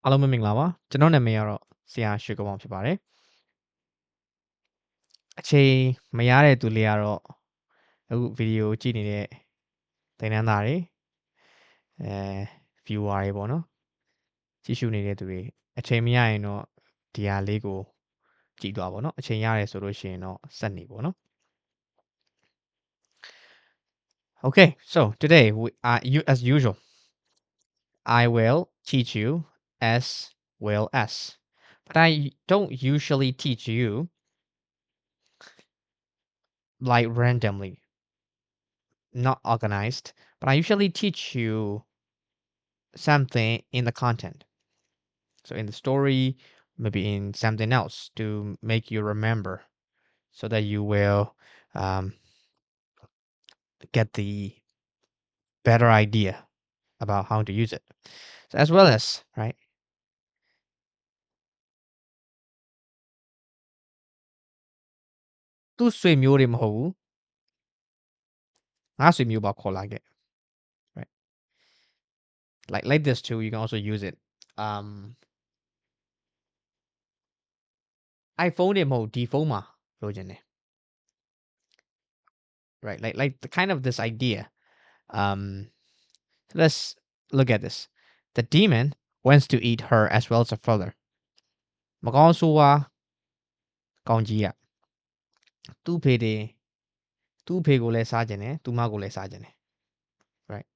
အားလုံးပဲမင်္ဂလာပါကျွန်တော်နာမည်ကတော့ဆရာရွှေကမောင်ဖြစ်ပါတယ်အချိန်မရတဲ့သူလေးကတော့အခုဗီဒီယိုကြည့်နေတဲ့သင်တန်းသားတွေအဲ viewer တွေပေါ့နော်ကြည့်ရှုနေတဲ့သူတွေအချိန်မရရင်တော့ဒီဟာလေးကိုကြည့်သွားပါတော့အချိန်ရတယ်ဆိုလို့ရှိရင်တော့ဆက်နေပေါ့နော် Okay so today as usual I will teach you as well as but I don't usually teach you like randomly not organized, but I usually teach you something in the content. So in the story, maybe in something else to make you remember so that you will um, get the better idea about how to use it. So as well as, right? သူ့ဆွေမျိုးတွေမဟုတ်ဘူးငါဆွေမျိုးပါခေါ်လာခဲ့ right like this too you can also use it iPhone တွေမဟုတ်ဒီဖုန်းမှာလိုချင်တယ် right like the kind of this idea um let's look at this the demon wants to eat her as well as her father မကောင်းဆိုးဝါးကောင်းကြီးကသူ့ဖေတွေသူ့ဖေကိုလည်းစားကျင်တယ်သူမကိုလည်းစားကျင်တယ် right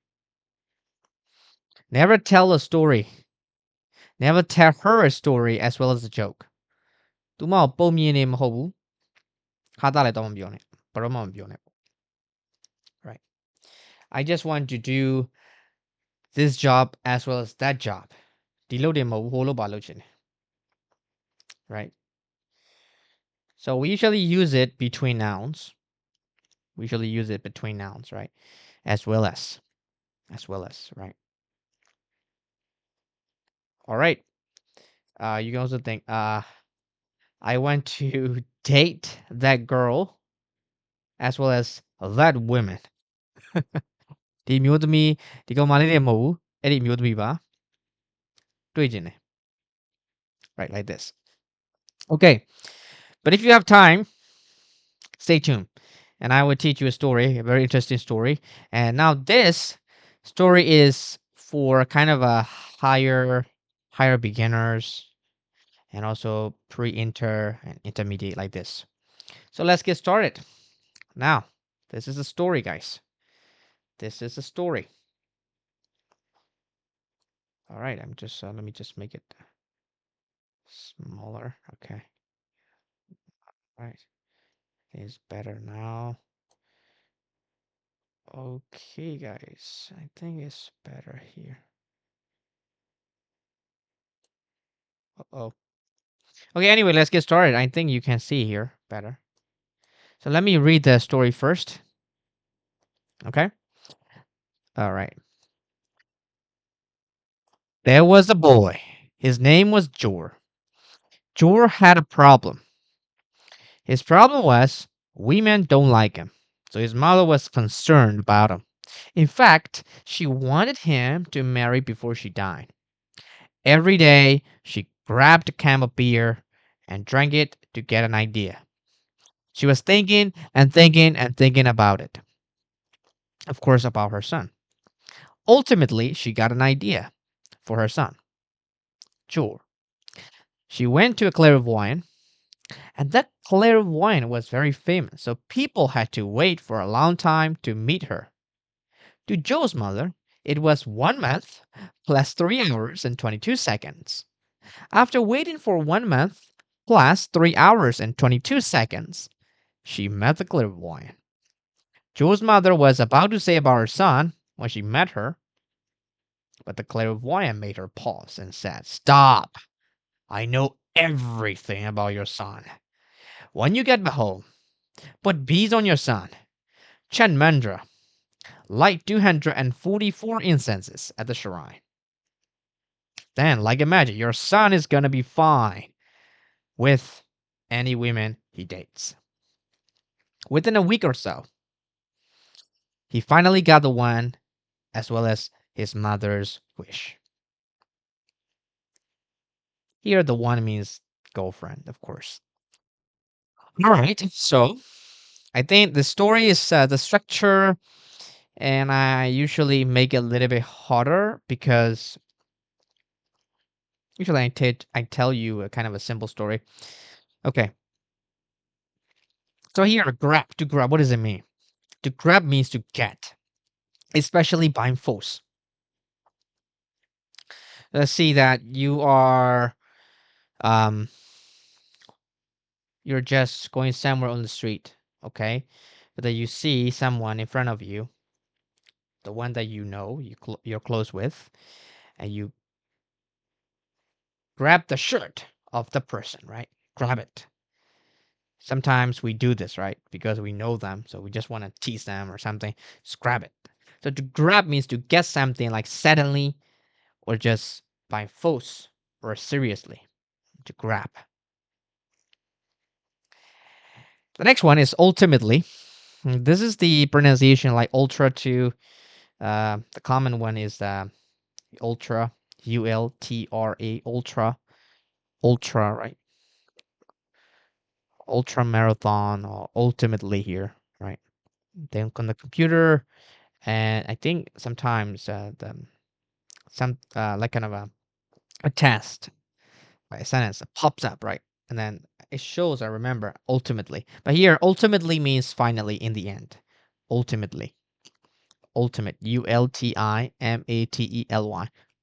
never tell a story never tell her a story as well as a joke သူမကိုပုံမြင်နေမဟုတ်ဘူးခါသားလည်းတော့မပြောနဲ့ဘယ်တော့မှမပြောနဲ့ right I just want to do this job as well as that job ဒီလုပ်တယ်မဟုတ်ဘူးဟိုလုပ်ပါလုပ်ချင်တယ် right so we usually use it between nouns we usually use it between nouns right as well as right all right you can also think I want to date that girl as well as that woman ဒီမျိုးသမီးဒီကောင်မလေးတွေမဟုတ်ဘူးအဲ့ဒီမျိုးသမီးပါတွေ့ကျင်တယ် right like this okay but if you have time stay tuned and I will teach you a story a very interesting story and now this story is for kind of a higher beginners and also pre-inter and intermediate like this so let's get started now this is a story guys this is a story all right I'm just let me just make it smaller okay all right it's better now okay guys I think it's better here uh-oh okay anyway let's get started I think you can see here better so let me read the story first okay all right there was a boy his name was Jor Jor had a problem his problem was women don't like him so his mother was concerned about him in fact she wanted him to marry before she died every day she grabbed a can of beer and drank it to get an idea she was thinking and thinking and thinking about it of course about her son ultimately she got an idea for her son Jor she went to a clairvoyant and that clairvoyant was very famous so people had to wait for a long time to meet her to Joe's mother it was 1 month plus 3 hours and 22 seconds after waiting for 1 month plus 3 hours and 22 seconds she met the clairvoyant Joe's mother was about to say about her son when she met her but the clairvoyant made her pause and said stop I know everything about your son when you get home put bees on your son chant mantra light 244 incenses at the shrine then like a magic your son is gonna be fine with any women he dates within a week or so he finally got the one as well as his mother's wish Here, the one means girlfriend, of course. All right. So I think the story is the structure, and I usually make it a little bit harder because usually I tell you a kind of a simple story. Okay. So here, grab, to grab, what does it mean? To grab means to get, especially by force. Let's see that um you're just going somewhere on the street, okay? But then you see someone in front of you, the one that you know you're close with, and you grab the shirt of the person, right? Grab it. Sometimes we do this, right? Because we know them, so we just want to tease them or something. Just grab it. So to grab means to get something like suddenly or just by force or seriously. To grab. The next one is ultimately. This is the pronunciation like ultra to the common one is ultra, ultra, ultra, right? Ultra marathon or ultimately here, right? Then on the computer, and I think sometimes some like kind of a test, right? A sentence that pops up, right? And then it shows, I remember, ultimately. But here, ultimately means finally, in the end. Ultimately. Ultimate. ultimately.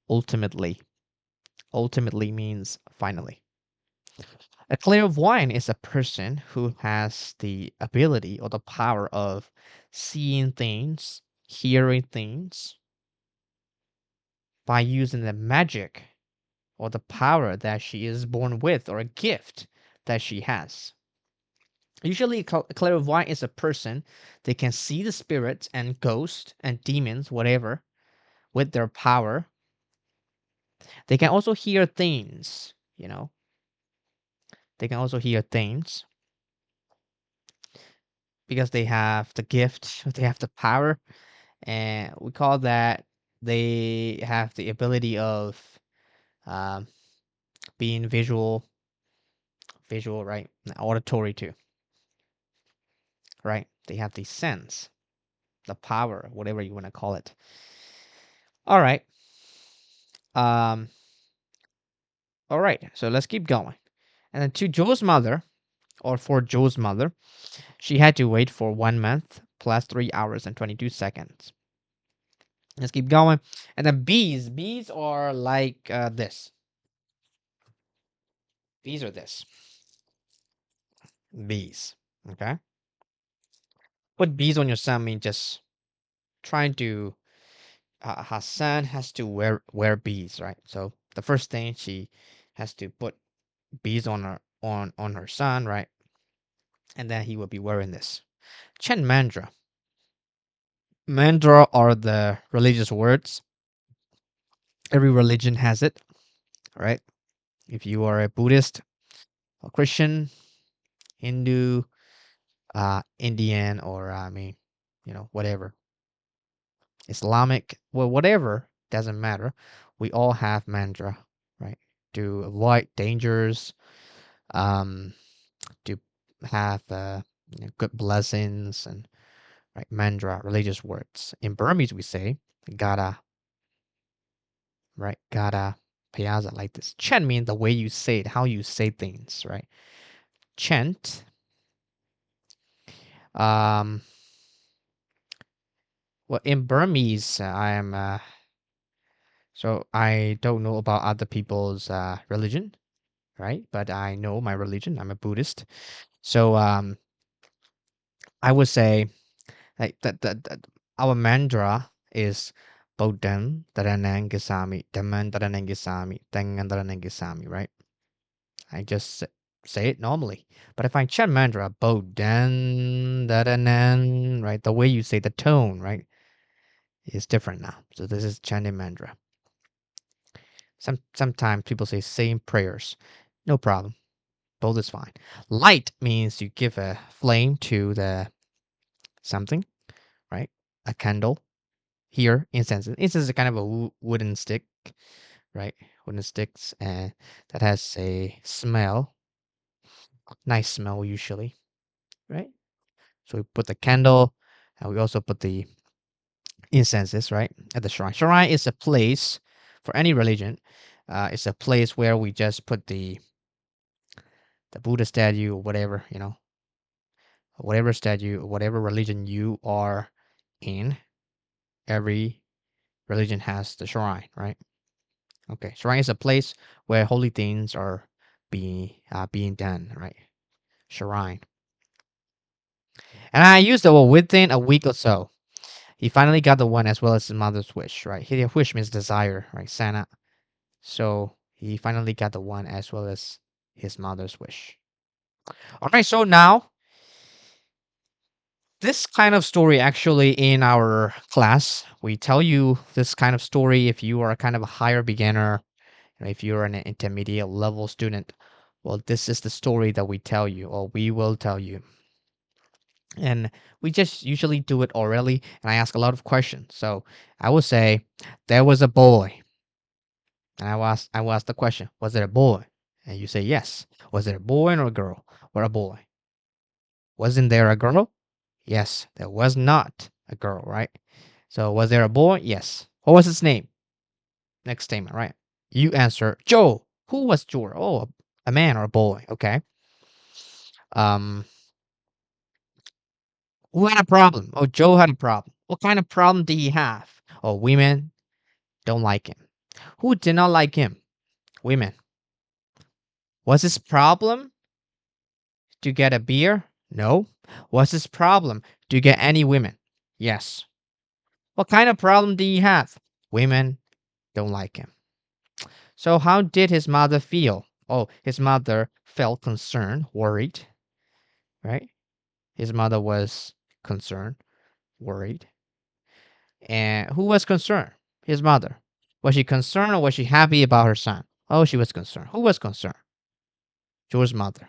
Ultimately. Ultimately means finally. A clairvoyant is a person who has the ability or the power of seeing things, hearing things by using the magic or the power that she is born with or a gift that she has. Usually, a clairvoyant is a person they can see the spirits and ghosts and demons, whatever, with their power. They can also hear things, they can also hear things because they have the gift, they have the power, and we call that they have the ability of um, being visual, right? And auditory too, right? They have the sense, the power, whatever you want to call it. All right. Um, all right. So let's keep going. And then to Joe's mother, or for Joe's mother, she had to wait for 1 month plus 3 hours and 22 seconds. Let's keep going. And then bees. Bees are like this. Bees are this. Bees. Okay. Put bees on your son means just trying to. Her son has to wear bees, right? So the first thing she has to put bees on her son, right? And then he will be wearing this. Chen mandra. Mandra are the religious words. Every religion has it, right? If you are a Buddhist, a Christian, Hindu, Indian, or I mean, whatever, Islamic, well, whatever, doesn't matter. We all have mantra, right? To avoid dangers, um, to have good blessings and right mantra, religious words. In Burmese, we say "gada," right? "Gada piazza," like this. Chant means the way you say it, how you say things, right? Chant. Um, well, in Burmese, I am so I don't know about other people's religion, right? But I know my religion. I'm a Buddhist. So I would say like that our mantra is Bodhan Taranang Gisami, Dhaman Taranang Gisami, Tengan Taranang Gisami, right? I just say it normally. But if I chant mantra, Bodhan Taranang, right? The way you say the tone, right, is different now. So this is chanting mantra. Sometimes people say same prayers. No problem. Both is fine. Light means you give a flame to the something, right? A candle. Here, incense. Incense is kind of a wooden stick, right? Wooden sticks, and that has a smell, nice smell usually, right? So we put the candle, and we also put the incenses, right, at the shrine. Shrine is a place for any religion. It's a place where we just put the Buddha statue or whatever, whatever statue, whatever religion you are in. Every religion has the shrine, right? Okay, shrine is a place where holy things are being done, right? Shrine. And I used the word within a week or so. He finally got the one as well as his mother's wish, right? His wish means desire, right? Santa. So he finally got the one as well as his mother's wish. All right, so now this kind of story actually in our class, we tell you this kind of story if you are a kind of a higher beginner, if you're an intermediate level student. Well, this is the story that we tell you, or we will tell you. And we just usually do it orally, and I ask a lot of questions. So I will say, there was a boy. And I will ask the question, was it a boy? And you say yes. Was it a boy or a girl? Or a boy? Wasn't there a girl? Yes, there was not a girl, right? So was there a boy? Yes. What was his name? Next statement, right? You answer Joe. Who was Joe? Oh, a man or a boy. Okay. Um, who had a problem? Oh, Joe had a problem. What kind of problem did he have? Oh, women don't like him. Who did not like him? Women. Was his problem to get a beer? No. Was his problem to get any women? Yes. What kind of problem did he have? Women don't like him. So how did his mother feel? Oh, his mother felt concerned, worried, right? His mother was concerned, worried. And who was concerned? His mother. Was she concerned or was she happy about her son? Oh, she was concerned. Who was concerned? Joe's mother.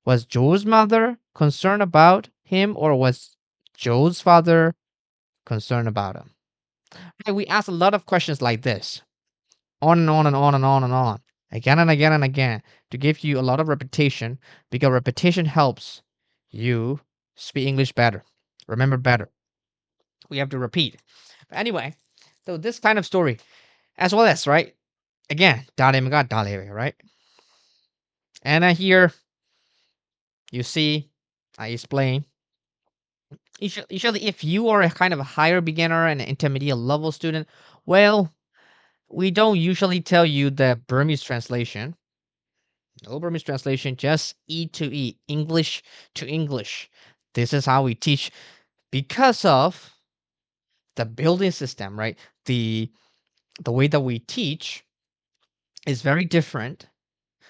Was Joe's mother concerned about him or was Joe's father concerned about him? And we ask a lot of questions like this, on and on and on and on and on, again and again and again, to give you a lot of repetition, because repetition helps you speak English better, remember better. We have to repeat. But anyway, so this kind of story, as well as, right? Again, 다리가 다리래, right? And here you see, I explain. Usually, if you are a kind of a higher beginner and intermediate level student, well, we don't usually tell you the Burmese translation. No Burmese translation, just E to E, English to English. This is how we teach because of the building system, right? The way that we teach is very different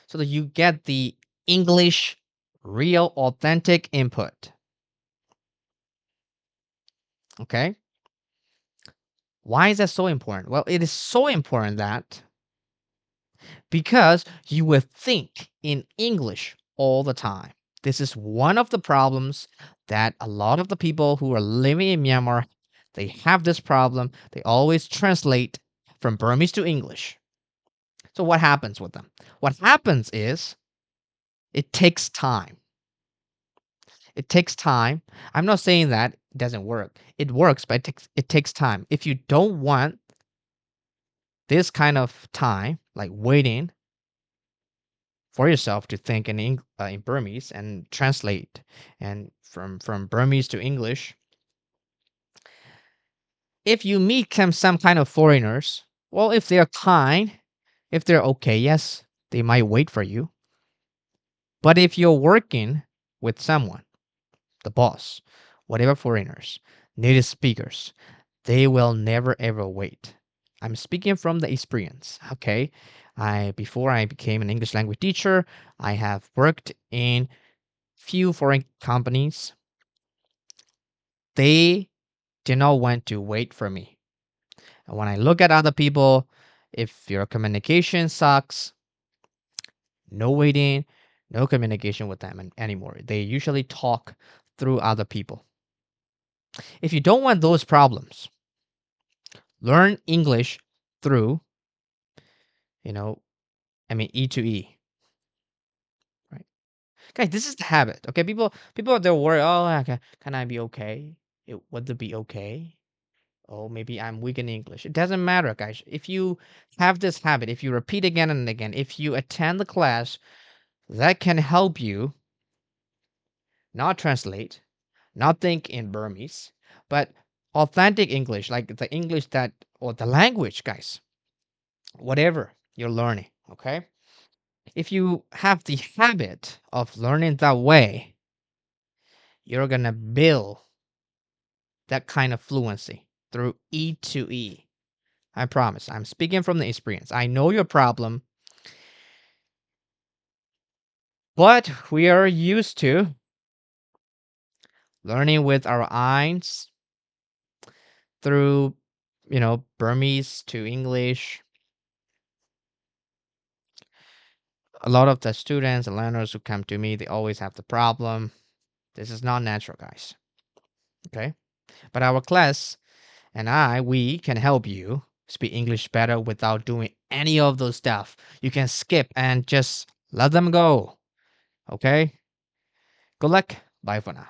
so that you get the English real authentic input. Okay? Why is that so important? Well, it is so important that because you will think in English all the time. This is one of the problems that a lot of the people who are living in Myanmar, they have this problem. They always translate from Burmese to English. So what happens with them? What happens is it takes time. It takes time. I'm not saying that it doesn't work. It works, but it takes time. If you don't want this kind of time, like waiting for yourself to think in Burmese and translate and from Burmese to English. If you meet some kind of foreigners, well, if they're kind, if they're okay, yes, they might wait for you. But if you're working with someone, the boss, whatever foreigners, native speakers, they will never ever wait. I'm speaking from the experience, okay? I before I became an English language teacher, I have worked in few foreign companies. They did not want to wait for me. And when I look at other people, if your communication sucks, no waiting, no communication with them anymore. They usually talk through other people. If you don't want those problems, learn English through You know, I mean E to E, right? Guys, this is the habit. Okay, people they're worried. Oh, okay, can I be okay? Would it be okay? Oh, maybe I'm weak in English. It doesn't matter, guys. If you have this habit, if you repeat again and again, if you attend the class, that can help you not translate, not think in Burmese, but authentic English, like the English that, or the language, guys, whatever you're learning, okay? If you have the habit of learning that way, you're going to build that kind of fluency through E to E. I promise. I'm speaking from the experience. I know your problem, but we are used to learning with our eyes through, Burmese to English. A lot of the students and learners who come to me, they always have the problem. This is not natural, guys. Okay? But our class and we can help you speak English better without doing any of those stuff. You can skip and just let them go. Okay? Good luck. Bye for now.